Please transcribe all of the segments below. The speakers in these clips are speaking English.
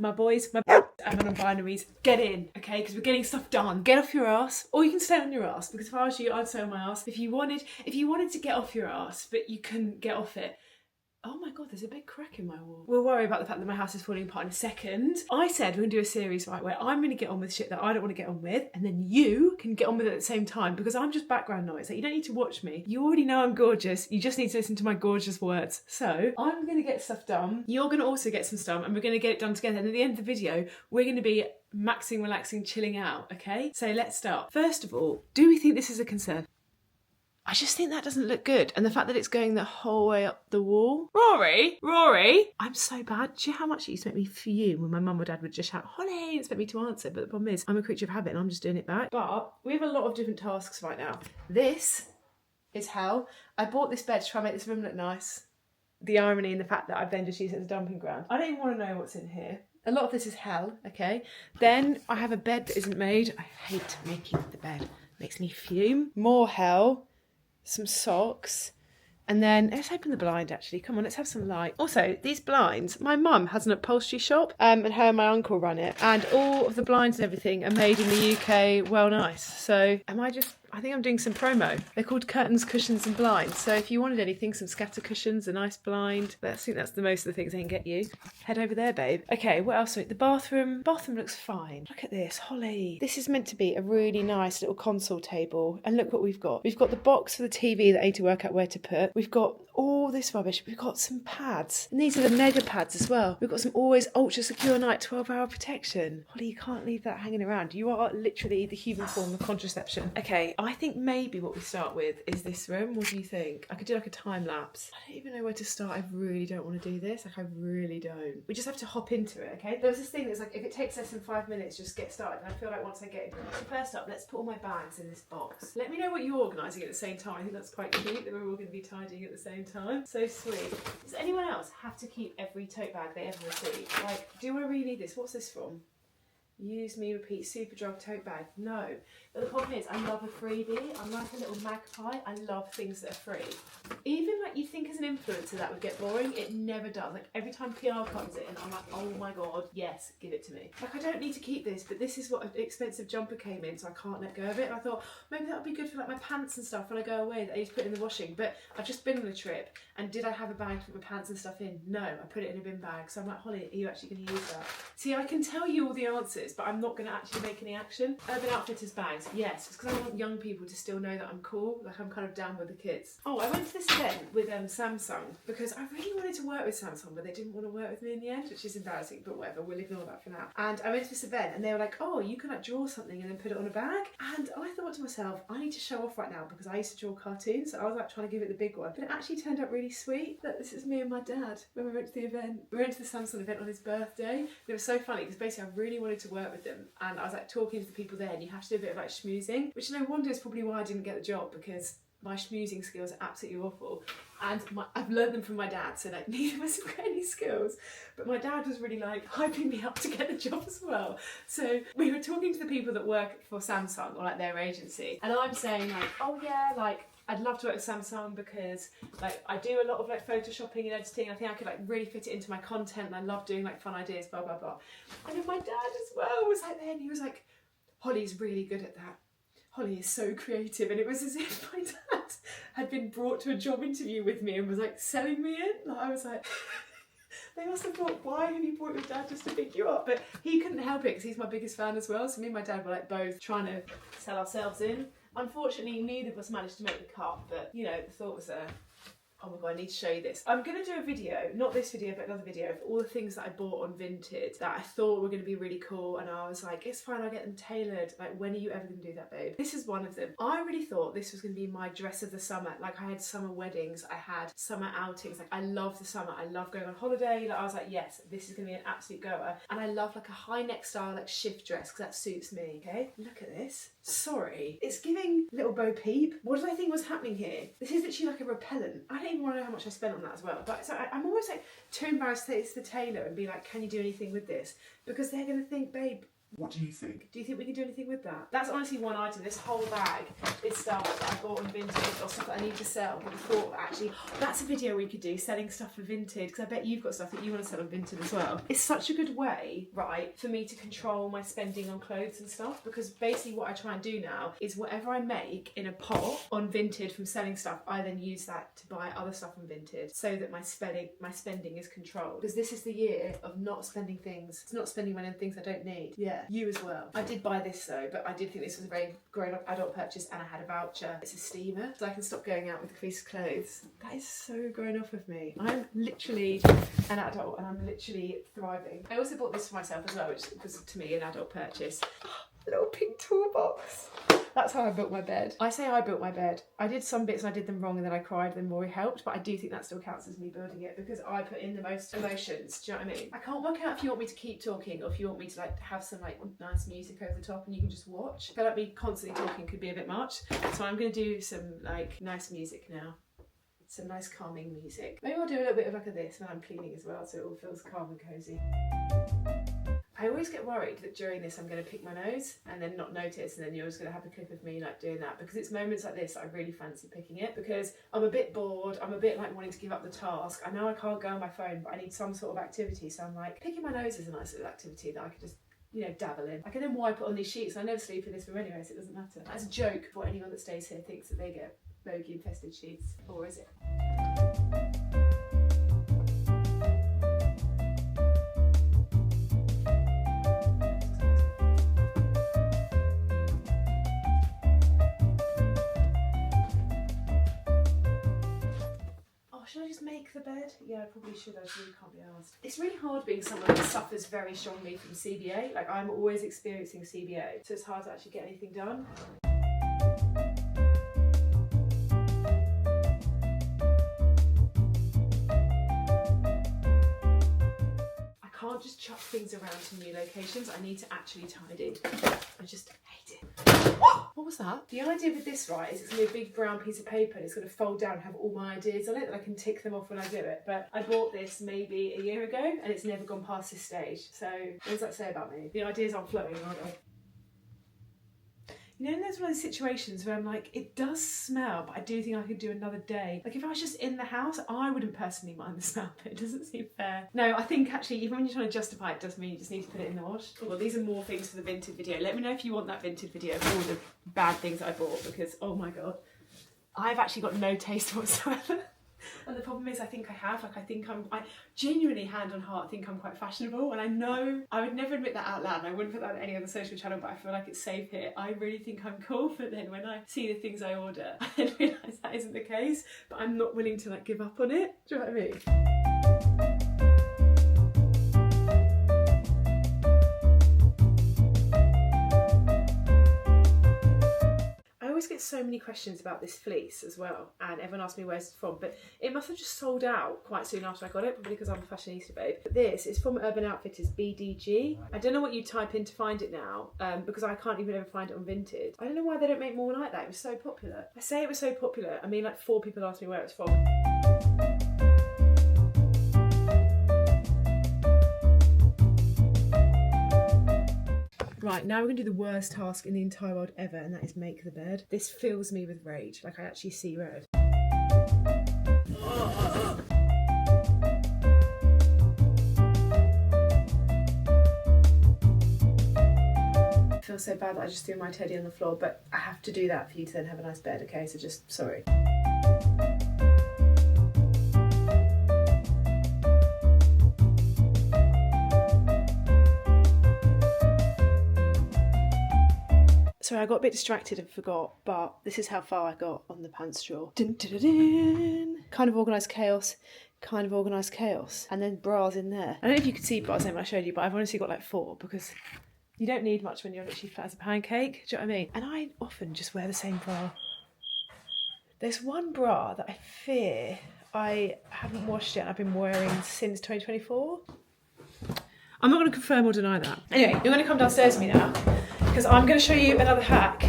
My boys, my and non-binaries, get in, okay? Because we're getting stuff done. Get off your ass, or you can stay on your ass. Because if I was you, I'd stay on my ass. If you wanted to get off your ass, but you couldn't get off it. Oh my God, there's a big crack in my wall. We'll worry about the fact that my house is falling apart in a second. I said we're gonna do a series, right, where I'm gonna get on with shit that I don't want to get on with, and then you can get on with it at the same time, because I'm just background noise. Like, you don't need to watch me. You already know I'm gorgeous. You just need to listen to my gorgeous words. So I'm gonna get stuff done. You're gonna also get some stuff, and we're gonna get it done together. And at the end of the video, we're gonna be maxing, relaxing, chilling out, okay? So let's start. First of all, do we think this is a concern? I just think that doesn't look good. And the fact that it's going the whole way up the wall. Rory, I'm so bad. Do you know how much it used to make me fume when my mum or dad would just shout, Holly, and expect me to answer? But the problem is, I'm a creature of habit and I'm just doing it back. But we have a lot of different tasks right now. This is hell. I bought this bed to try and make this room look nice. The irony in the fact that I've then just used it as a dumping ground. I don't even want to know what's in here. A lot of this is hell, okay? Then I have a bed that isn't made. I hate making the bed. It makes me fume. More hell. Some socks, and then let's open the blind actually. Come on, let's have some light. Also, these blinds, my mum has an upholstery shop and her and my uncle run it, and all of the blinds and everything are made in the UK. Well, nice. So I think I'm doing some promo. They're called curtains, cushions and blinds. So if you wanted anything, some scatter cushions, a nice blind. I think that's the most of the things they can get you. Head over there, babe. Okay, what else? The bathroom. Bathroom looks fine. Look at this, Holly. This is meant to be a really nice little console table. And look what we've got. We've got the box for the TV that I need to work out where to put. We've got all this rubbish. We've got some pads. And these are the mega pads as well. We've got some always ultra secure night 12-hour protection. Holly, you can't leave that hanging around. You are literally the human form of contraception. Okay, I think maybe what we start with is this room. What do you think? I could do like a time lapse. I don't even know where to start. I really don't want to do this. Like, I really don't. We just have to hop into it, okay? There's this thing that's like, if it takes less than 5 minutes, just get started. And I feel like once I get into it. So first up, let's put all my bags in this box. Let me know what you're organising at the same time. I think that's quite cute that we're all going to be tidying at the same time. So sweet. Does anyone else have to keep every tote bag they ever receive? Like, do I really need this? What's this from? Use me, repeat, Superdrug tote bag. No. But the problem is, I love a freebie. I'm like a little magpie. I love things that are free. Even like you think as an influencer that would get boring, it never does. Like every time PR comes in, I'm like, oh my God, yes, give it to me. Like I don't need to keep this, but this is what an expensive jumper came in, so I can't let go of it. And I thought maybe that would be good for like my pants and stuff when I go away that I need to put in the washing. But I've just been on a trip, and did I have a bag to put my pants and stuff in? No, I put it in a bin bag. So I'm like, Holly, are you actually going to use that? See, I can tell you all the answers, but I'm not going to actually make any action. Urban Outfitters bags, yes. It's because I want young people to still know that I'm cool, like I'm kind of down with the kids. Oh, I went to this event with Samsung because I really wanted to work with Samsung, but they didn't want to work with me in the end, which is embarrassing, but whatever, we'll ignore that for now. And I went to this event and they were like, oh, you can like draw something and then put it on a bag. And I thought to myself, I need to show off right now because I used to draw cartoons, so I was like trying to give it the big one. But it actually turned out really sweet. Look, this is me and my dad when we went to the event. We went to the Samsung event on his birthday. And it was so funny because basically I really wanted to work with them, and I was like talking to the people there, and you have to do a bit of like schmoozing, which no wonder is probably why I didn't get the job, because my schmoozing skills are absolutely awful, and I've learned them from my dad, so like neither of us have got any skills, but my dad was really like hyping me up to get the job as well. So we were talking to the people that work for Samsung or like their agency, and I'm saying like, oh yeah, like I'd love to work with Samsung because like I do a lot of like photoshopping and editing. I think I could like really fit it into my content, and I love doing like fun ideas, blah blah blah. And then my dad as well was like there, and he was like, Holly's really good at that. Holly is so creative. And it was as if my dad had been brought to a job interview with me and was like selling me in. Like, I was like, they must have thought, why have you brought your dad just to pick you up? But he couldn't help it because he's my biggest fan as well. So me and my dad were like both trying to sell ourselves in. Unfortunately, neither of us managed to make the cut, but you know, the thought was there. Oh my God, I need to show you this. I'm going to do a video, not this video, but another video of all the things that I bought on Vinted that I thought were going to be really cool. And I was like, it's fine, I'll get them tailored. Like, when are you ever going to do that, babe? This is one of them. I really thought this was going to be my dress of the summer. Like, I had summer weddings, I had summer outings. Like, I love the summer. I love going on holiday. Like, I was like, yes, this is going to be an absolute goer. And I love like a high neck style, like shift dress, because that suits me, okay? Look at this. Sorry. It's giving little Bo Peep. What did I think was happening here? This is literally like a repellent. I don't even want to know how much I spent on that as well. But so I'm always like too embarrassed to say it's the tailor and be like, can you do anything with this? Because they're going to think, babe, What do you think? Do you think we can do anything with that? That's honestly one item. This whole bag is stuff that I bought on Vinted or stuff that I need to sell. But I thought, actually, that's a video we could do, selling stuff for Vinted, because I bet you've got stuff that you want to sell on Vinted as well. It's such a good way, right, for me to control my spending on clothes and stuff, because basically what I try and do now is whatever I make in a pot on Vinted from selling stuff, I then use that to buy other stuff on Vinted so that my spending is controlled. Because this is the year of not spending things. It's not spending money on things I don't need. Yeah, you as well. I did buy this though, but I did think this was a very grown-up adult purchase, and I had a voucher. It's a steamer, so I can stop going out with creased clothes. That is so grown up of me. I'm literally an adult and I'm literally thriving. I also bought this for myself as well, which was to me an adult purchase. A little pink toolbox. That's how I built my bed. I say I built my bed. I did some bits and I did them wrong and then I cried, then Rory helped, but I do think that still counts as me building it because I put in the most emotions. Do you know what I mean? I can't work out if you want me to keep talking or if you want me to like have some like nice music over the top and you can just watch. I feel like me constantly talking could be a bit much. So I'm gonna do some like nice music now. Some nice calming music. Maybe I'll do a little bit of like a this when I'm cleaning as well so it all feels calm and cozy. I always get worried that during this I'm going to pick my nose and then not notice, and then you're just going to have a clip of me like doing that, because it's moments like this that I really fancy picking it because I'm a bit bored, I'm a bit like wanting to give up the task. I know I can't go on my phone, but I need some sort of activity, so I'm like, picking my nose is a nice little activity that I could just, you know, dabble in. I can then wipe it on these sheets. I never sleep in this room anyway, so it doesn't matter. That's a joke for anyone that stays here thinks that they get bogey infested sheets, or is it? Should I just make the bed? Yeah, I probably should. I really can't be asked. It's really hard being someone that suffers very strongly from CBA. Like, I'm always experiencing CBA, so it's hard to actually get anything done. I can't just chuck things around to new locations. I need to actually tidy. I just hate it. What was that? The idea with this, right, is it's going to be a big brown piece of paper and it's going to fold down and have all my ideas on it and I can tick them off when I do it. But I bought this maybe a year ago and it's never gone past this stage. So what does that say about me? The ideas aren't flowing, aren't they? You know, there's one of those situations where I'm like, it does smell, but I do think I could do another day. Like if I was just in the house, I wouldn't personally mind the smell, but it doesn't seem fair. No, I think actually, even when you're trying to justify it, does mean you just need to put it in the wash. Well, these are more things for the Vinted video. Let me know if you want that Vinted video for all the bad things I bought, because oh my God, I've actually got no taste whatsoever. And the problem is I think I have, like I genuinely, hand on heart, think I'm quite fashionable, and I know I would never admit that out loud and I wouldn't put that on any other social channel, but I feel like it's safe here. I really think I'm cool, but then when I see the things I order, I then realise that isn't the case, but I'm not willing to like give up on it. Do you know what I mean? I get so many questions about this fleece as well, and everyone asks me where's it from, but it must have just sold out quite soon after I got it, probably because I'm a fashionista babe. But this is from Urban Outfitters BDG. I don't know what you type in to find it now, because I can't even ever find it on Vinted. I don't know why they don't make more like that. It was so popular. I say it was so popular, I mean like 4 people asked me where it's from. Right, now we're going to do the worst task in the entire world ever, and that is make the bed. This fills me with rage, like I actually see red. I feel so bad that I just threw my teddy on the floor, but I have to do that for you to then have a nice bed, okay? So just, sorry. Sorry, I got a bit distracted and forgot, but this is how far I got on the pants drawer. Dun, dun, dun, dun. Kind of organised chaos, kind of organised chaos. And then bras in there. I don't know if you could see bras in I showed you, but I've honestly got like 4 because you don't need much when you're literally flat as a pancake. Do you know what I mean? And I often just wear the same bra. There's one bra that I fear I haven't washed it and I've been wearing since 2024. I'm not going to confirm or deny that. Anyway, you're going to come downstairs with me now, because I'm going to show you another hack.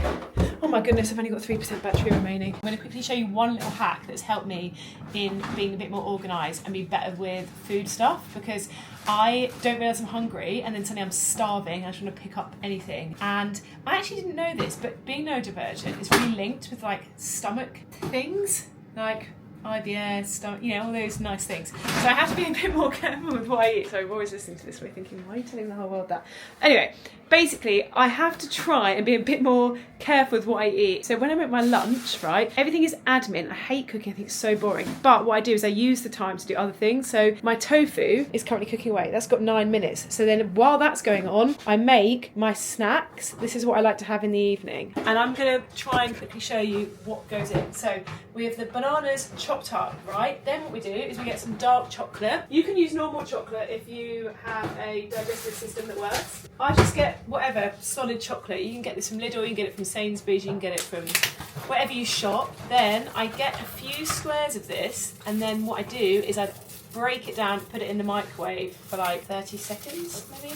Oh my goodness, I've only got 3% battery remaining. I'm going to quickly show you one little hack that's helped me in being a bit more organised and be better with food stuff, because I don't realise I'm hungry and then suddenly I'm starving. I just want to pick up anything. And I actually didn't know this, but being neurodivergent is really linked with like stomach things, like IBS, stomach, you know, all those nice things. So I have to be a bit more careful with what I eat. So I'm always listening to this way thinking, why are you telling the whole world that? Anyway, basically I have to try and be a bit more careful with what I eat. So when I make my lunch, right, everything is admin. I hate cooking, I think it's so boring. But what I do is I use the time to do other things. So my tofu is currently cooking away. That's got 9 minutes. So then while that's going on, I make my snacks. This is what I like to have in the evening. And I'm gonna try and quickly show you what goes in. So we have the bananas chopped up, right? Then what we do is we get some dark chocolate. You can use normal chocolate if you have a digestive system that works. I just get whatever solid chocolate. You can get this from Lidl, you can get it from Sainsbury's, you can get it from wherever you shop. Then I get a few squares of this, and then what I do is I break it down, put it in the microwave for like 30 seconds maybe.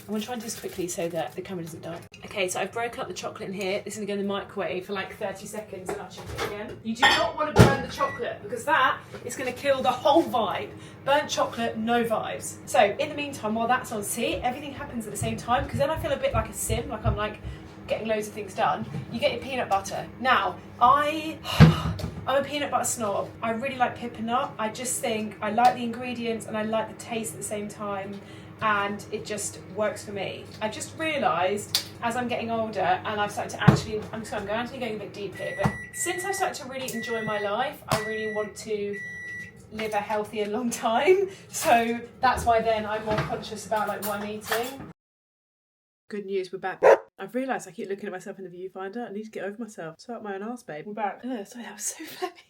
I'm going to try and do this quickly so that the camera doesn't die. Okay, so I've broken up the chocolate in here. This is going to go in the microwave for like 30 seconds and I'll check it again. You do not want to burn the chocolate because that is going to kill the whole vibe. Burnt chocolate, no vibes. So in the meantime, while that's on, see, everything happens at the same time, because then I feel a bit like a sim, like I'm like getting loads of things done. You get your peanut butter. Now, I'm a peanut butter snob. I really like pippa nut. I just think I like the ingredients and I like the taste at the same time, and it just works for me. I just realised as I'm getting older and I've started to actually, I'm actually going a bit deep here, but since I've started to really enjoy my life, I really want to live a healthy and long time. So that's why then I'm more conscious about like what I'm eating. Good news, we're back. I've realised I keep looking at myself in the viewfinder. I need to get over myself. Sort out my own arse, babe. We're back. Sorry, that was so flappy.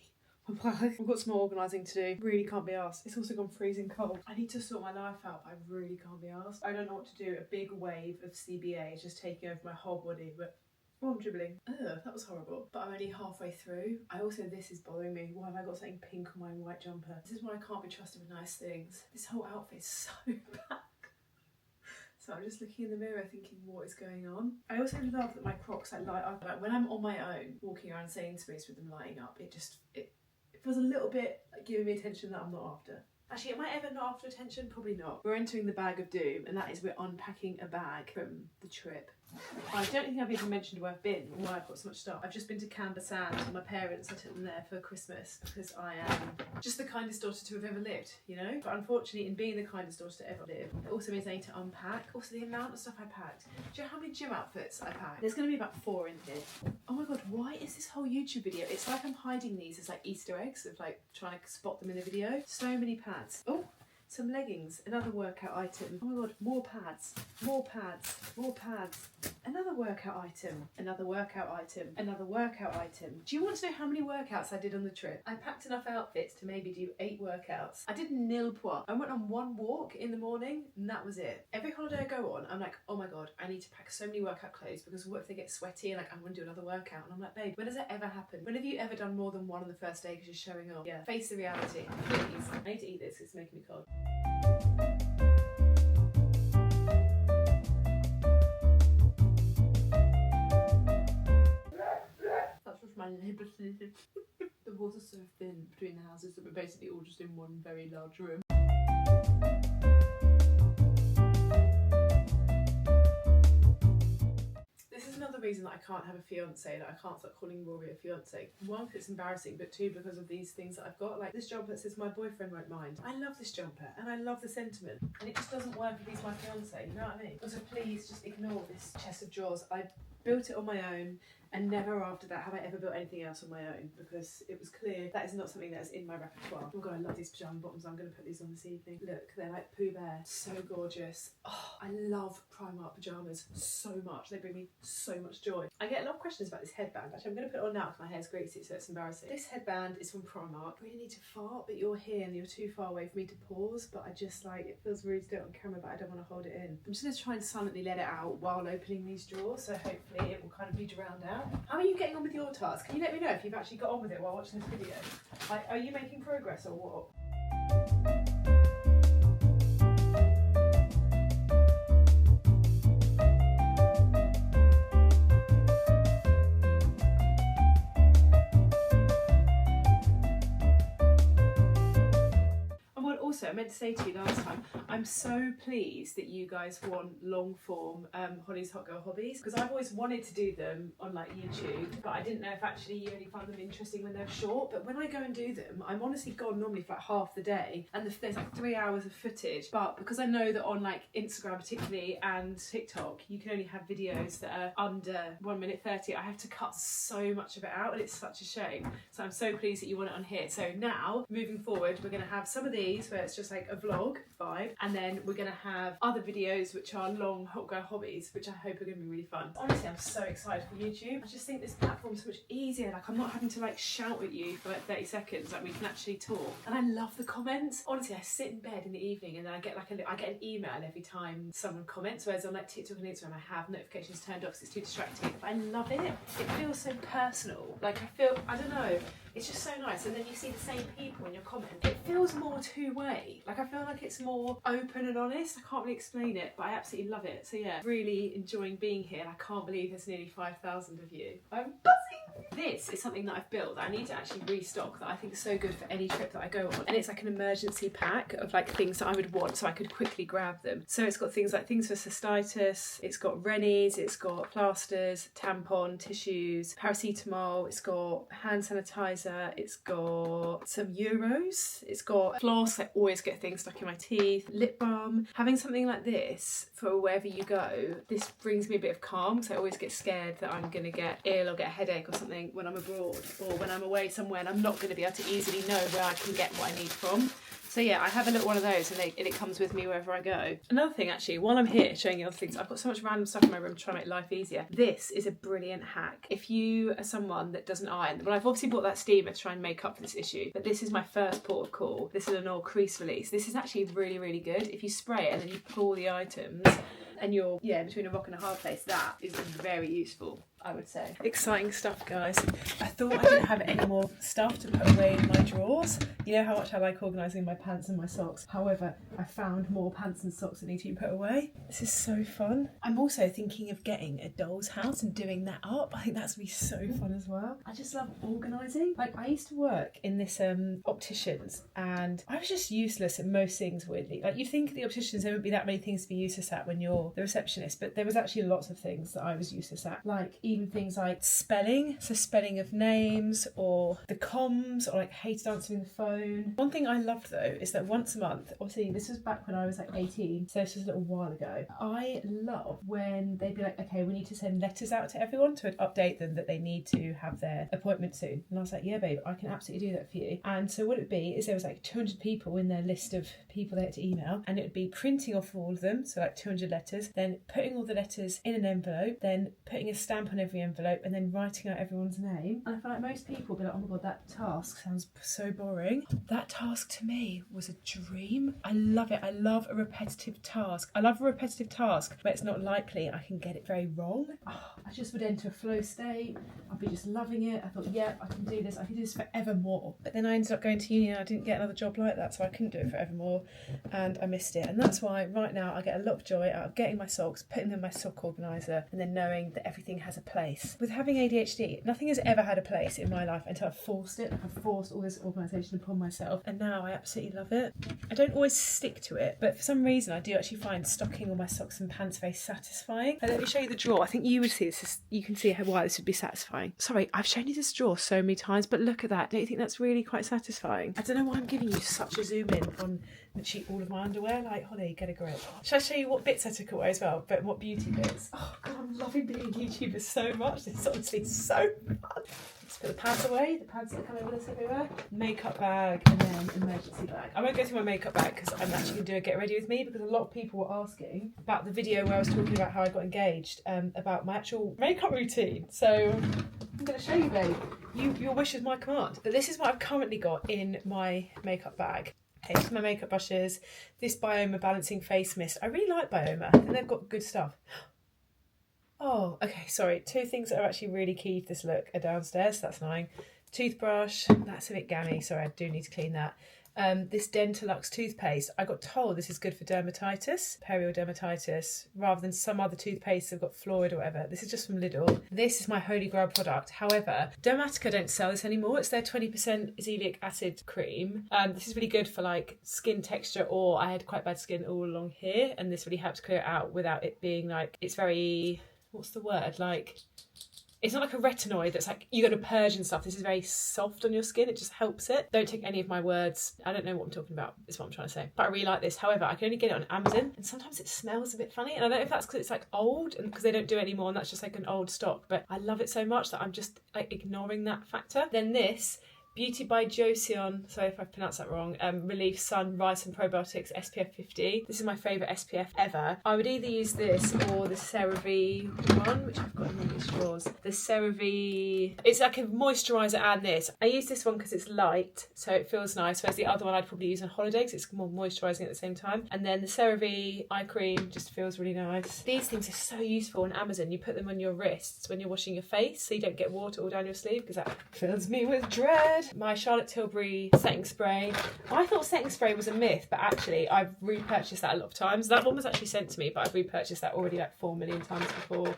I'm back. I've got some more organising to do. Really can't be arsed. It's also gone freezing cold. I need to sort my life out. I really can't be arsed. I don't know what to do. A big wave of CBA is just taking over my whole body, but oh, I'm dribbling. Ugh, that was horrible. But I'm only halfway through. This is bothering me. Why have I got something pink on my white jumper? This is why I can't be trusted with nice things. This whole outfit is so bad. So I'm just looking in the mirror thinking, what is going on? I also love that my Crocs light up. Like when I'm on my own, walking around Sainsbury's with them lighting up, it feels a little bit like giving me attention that I'm not after. Actually, am I ever not after attention? Probably not. We're entering the bag of doom, and that is we're unpacking a bag from the trip. I don't think I've even mentioned where I've been or why I've got so much stuff. I've just been to Canberra Sand with my parents. I took them there for Christmas because I am just the kindest daughter to have ever lived, you know? But unfortunately, in being the kindest daughter to ever live, it also means I need to unpack. Also, the amount of stuff I packed. Do you know how many gym outfits I packed? There's going to be about 4 in here. Oh my god, why is this whole YouTube video? It's like I'm hiding these as like Easter eggs of like trying to spot them in the video. So many pads. Oh! Some leggings, another workout item. Oh my god, more pads, more pads, more pads. Another workout item, another workout item, another workout item. Do you want to know how many workouts I did on the trip? I packed enough outfits to maybe do 8 workouts. I did nil point. I went on 1 walk in the morning and that was it. Every holiday I go on, I'm like, oh my god, I need to pack so many workout clothes because what if they get sweaty and like I want to do another workout? And I'm like, babe, when does that ever happen? When have you ever done more than 1 on the first day because you're showing off? Yeah, face the reality, please. I need to eat this, it's making me cold. That's just my neighbour. The water's so thin between the houses that we're basically all just in one very large room. Another reason that I can't have a fiance, that I can't start calling Rory a fiance. 1, because it's embarrassing, but 2, because of these things that I've got, like this jumper that says my boyfriend won't mind. I love this jumper and I love the sentiment, and it just doesn't work if he's my fiance, you know what I mean? Also, please just ignore this chest of drawers. I built it on my own, and never after that have I ever built anything else on my own, because it was clear that is not something that is in my repertoire. Oh god, I love these pyjama bottoms. I'm going to put these on this evening. Look, they're like Pooh Bear. So gorgeous. Oh, I love Primark pyjamas so much. They bring me so much joy. I get a lot of questions about this headband. Actually, I'm going to put it on now because my hair's greasy, so it's embarrassing. This headband is from Primark. I really need to fart, but you're here and you're too far away for me to pause, but I just like, it feels rude to do it on camera, but I don't want to hold it in. I'm just going to try and silently let it out while opening these drawers, so hopefully it will kind of be drowned out. How are you getting on with your task? Can you let me know if you've actually got on with it while watching this video? Like, are you making progress or what? I meant to say to you last time, I'm so pleased that you guys want long form Holly's Hot Girl Hobbies, because I've always wanted to do them on like YouTube, but I didn't know if actually you only find them interesting when they're short. But when I go and do them, I'm honestly gone normally for like half the day, and there's like 3 hours of footage. But because I know that on like Instagram particularly and TikTok, you can only have videos that are under 1 minute 30, I have to cut so much of it out, and it's such a shame. So I'm so pleased that you want it on here. So now, moving forward, we're going to have some of these where it's just like a vlog vibe, and then we're going to have other videos which are long Hot Girl Hobbies, which I hope are going to be really fun. Honestly, I'm so excited for YouTube. I just think this platform is so much easier. Like, I'm not having to like shout at you for like 30 seconds. Like, we can actually talk. And I love the comments. Honestly, I sit in bed in the evening and then I get like I get an email every time someone comments, whereas on like TikTok and Instagram I have notifications turned off because it's too distracting. But I love it. It feels so personal. Like, I don't know, it's just so nice. And then you see the same people in your comments. It feels more two-way. Like, I feel like it's more open and honest. I can't really explain it, but I absolutely love it. So yeah, really enjoying being here. And I can't believe there's nearly 5,000 of you. I'm buzzing. This is something that I've built that I need to actually restock, that I think is so good for any trip that I go on. And it's like an emergency pack of like things that I would want so I could quickly grab them. So it's got things like things for cystitis, it's got Rennies, it's got plasters, tampon, tissues, paracetamol, it's got hand sanitizer, it's got some Euros, it's got floss. I always get things stuck in my teeth, lip balm. Having something like this for wherever you go, this brings me a bit of calm, so I always get scared that I'm going to get ill or get a headache or something when I'm abroad, or when I'm away somewhere and I'm not going to be able to easily know where I can get what I need from. So yeah, I have a little one of those, and it comes with me wherever I go. Another thing, actually, while I'm here showing you other things, I've got so much random stuff in my room to try and make life easier. This is a brilliant hack. If you are someone that doesn't iron, well, I've obviously bought that steamer to try and make up for this issue, but this is my first port of call. This is an oil crease release. This is actually really, really good. If you spray it and then you pull the items, and you're, between a rock and a hard place, that is very useful, I would say. Exciting stuff, guys. I thought I didn't have any more stuff to put away in my drawers. You know how much I like organising my pants and my socks. However, I found more pants and socks that need to be put away. This is so fun. I'm also thinking of getting a doll's house and doing that up. I think that's going to be so fun as well. I just love organising. Like, I used to work in this opticians, and I was just useless at most things, weirdly. Like, you'd think at the opticians there would be that many things to be useless at when you're the receptionist, but there was actually lots of things that I was useless at. Like, even things like spelling, so spelling of names, or the comms, or like hated answering the phone. One thing I loved though is that once a month, obviously this was back when I was like 18, so this was a little while ago, I love when they'd be like, okay, we need to send letters out to everyone to update them that they need to have their appointment soon. And I was like, yeah babe, I can absolutely do that for you. And so what it would be is there was like 200 people in their list of people they had to email, and it would be printing off all of them, so like 200 letters, then putting all the letters in an envelope, then putting a stamp on every envelope, and then writing out everyone's name. And I feel like most people be like, oh my god, that task sounds so boring. That task to me was a dream. I love it. I love a repetitive task. I love a repetitive task where it's not likely I can get it very wrong. I just would enter a flow state. I'd be just loving it. I thought, yeah, I can do this. I can do this forevermore. But then I ended up going to uni and I didn't get another job like that, so I couldn't do it forevermore, and I missed it. And that's why right now I get a lot of joy out of getting my socks, putting them in my sock organiser, and then knowing that everything has a place. With having ADHD, nothing has ever had a place in my life until I've forced it. Like, I've forced all this organisation upon myself, and now I absolutely love it. I don't always stick to it, but for some reason I do actually find stocking all my socks and pants very satisfying. And let me show you the drawer. I think you would see this. You can see why this would be satisfying. Sorry, I've shown you this drawer so many times, but look at that. Don't you think that's really quite satisfying? I don't know why I'm giving you such a zoom in on literally all of my underwear. Like, Holly, get a grip. Shall I show you what bits I took away as well, but what beauty bits? Oh god, I'm loving being a YouTuber so much. This is honestly so fun. Let's put the pads away, the pads that come over this everywhere. Makeup bag, and then emergency bag. I won't go through my makeup bag because I'm actually going to do a get ready with me, because a lot of people were asking about the video where I was talking about how I got engaged, about my actual makeup routine. So I'm going to show you, babe. Your wish is my command. But this is what I've currently got in my makeup bag. Okay, this is my makeup brushes. This Bioma Balancing Face Mist. I really like Bioma. I think they've got good stuff. Oh, okay, sorry. Two things that are actually really key to this look are downstairs. That's annoying. Toothbrush. That's a bit gammy. Sorry, I do need to clean that. this Dentalux toothpaste. I got told this is good for dermatitis, periodermatitis, rather than some other toothpaste that have got fluoride or whatever. This is just from Lidl. This is my holy grail product. However, Dermatica don't sell this anymore. It's their 20% azelaic acid cream. This is really good for like skin texture, or I had quite bad skin all along here, and this really helps clear it out without it being like, it's very, what's the word, like, it's not like a retinoid that's like you got to purge and stuff. This is very soft on your skin. It just helps it. Don't take any of my words. I don't know what I'm talking about, is what I'm trying to say. But I really like this. However, I can only get it on Amazon, and sometimes it smells a bit funny. And I don't know if that's because it's like old and because they don't do it anymore and that's just like an old stock. But I love it so much that I'm just like ignoring that factor. Then this Beauty by Joseon, sorry if I pronounced that wrong, Relief Sun Rice and Probiotics SPF 50. This is my favourite SPF ever. I would either use this or the CeraVe one, which I've got in one of these drawers. The CeraVe, it's like a moisturiser and this. I use this one because it's light, so it feels nice, whereas the other one I'd probably use on holiday because it's more moisturising at the same time. And then the CeraVe eye cream just feels really nice. These things are so useful on Amazon. You put them on your wrists when you're washing your face so you don't get water all down your sleeve, because that fills me with dread. My Charlotte Tilbury setting spray. I thought setting spray was a myth, but actually I've repurchased that a lot of times. That one was actually sent to me, but I've repurchased that already like 4 million times before.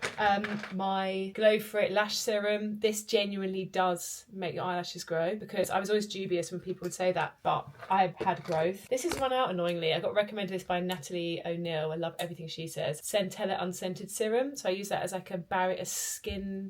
My Glow For It lash serum. This genuinely does make your eyelashes grow, because I was always dubious when people would say that, but I've had growth. This has run out annoyingly. I got recommended this by Natalie O'Neill. I love everything she says. Centella Unscented Serum. So I use that as like your skin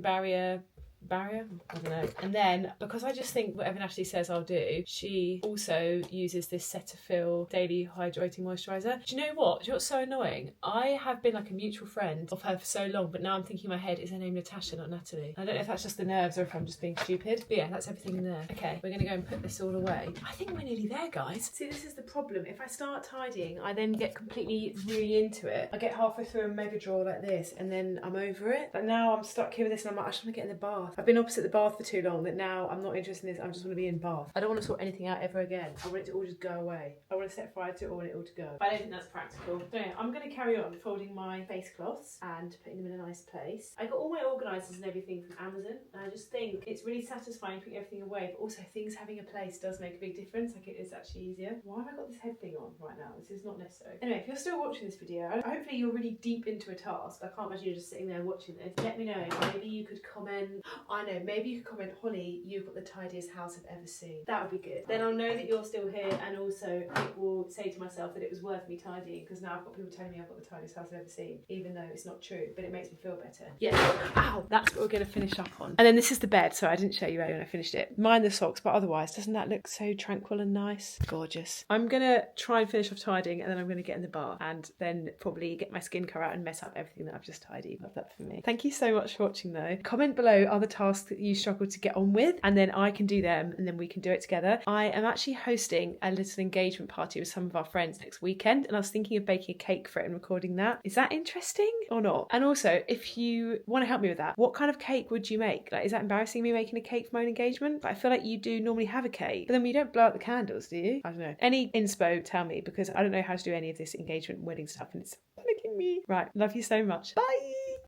barrier, I don't know. And then, because I just think whatever Natalie says I'll do, she also uses this Cetaphil Daily Hydrating Moisturiser. Do you know what? Do you know what's so annoying? I have been like a mutual friend of her for so long, but now I'm thinking in my head, is her name Natasha, not Natalie? I don't know if that's just the nerves or if I'm just being stupid. But yeah, that's everything in there. Okay, we're going to go and put this all away. I think we're nearly there, guys. See, this is the problem. If I start tidying, I then get completely really into it. I get halfway through a mega drawer like this, and then I'm over it. But now I'm stuck here with this, and I'm like, I just want to get in the bath. I've been opposite the bath for too long that now I'm not interested in this. I just want to be in bath. I don't want to sort anything out ever again. I want it to all just go away. I want to set fire to it all and it all to go. But I don't think that's practical. So yeah, I'm going to carry on folding my face cloths and putting them in a nice place. I got all my organisers and everything from Amazon, and I just think it's really satisfying putting everything away, but also things having a place does make a big difference. Like, it is actually easier. Why have I got this head thing on right now? This is not necessary. Anyway, if you're still watching this video, hopefully you're really deep into a task. I can't imagine you're just sitting there watching this. Let me know. Maybe you could comment. I know, maybe you could comment, Holly, you've got the tidiest house I've ever seen. That would be good. Then I'll know that you're still here, and also it will say to myself that it was worth me tidying, because now I've got people telling me I've got the tidiest house I've ever seen, even though it's not true, but it makes me feel better. Yeah. Ow! That's what we're going to finish up on. And then this is the bed. So I didn't show you earlier when I finished it. Mind the socks, but otherwise, doesn't that look so tranquil and nice? Gorgeous. I'm going to try and finish off tidying, and then I'm going to get in the bath, and then probably get my skincare out and mess up everything that I've just tidied. Love that for me. Thank you so much for watching though. Comment below other tasks that you struggle to get on with, and then I can do them, and then we can do it together. I am actually hosting a little engagement party with some of our friends next weekend, and I was thinking of baking a cake for it and recording that. Is that interesting or not? And also, if you want to help me with that, what kind of cake would you make? Like, is that embarrassing, me making a cake for my own engagement? But I feel like you do normally have a cake, but then you don't blow out the candles, do you? I don't know. Any inspo, tell me, because I don't know how to do any of this engagement wedding stuff, and it's panicking me. Right, love you so much. Bye.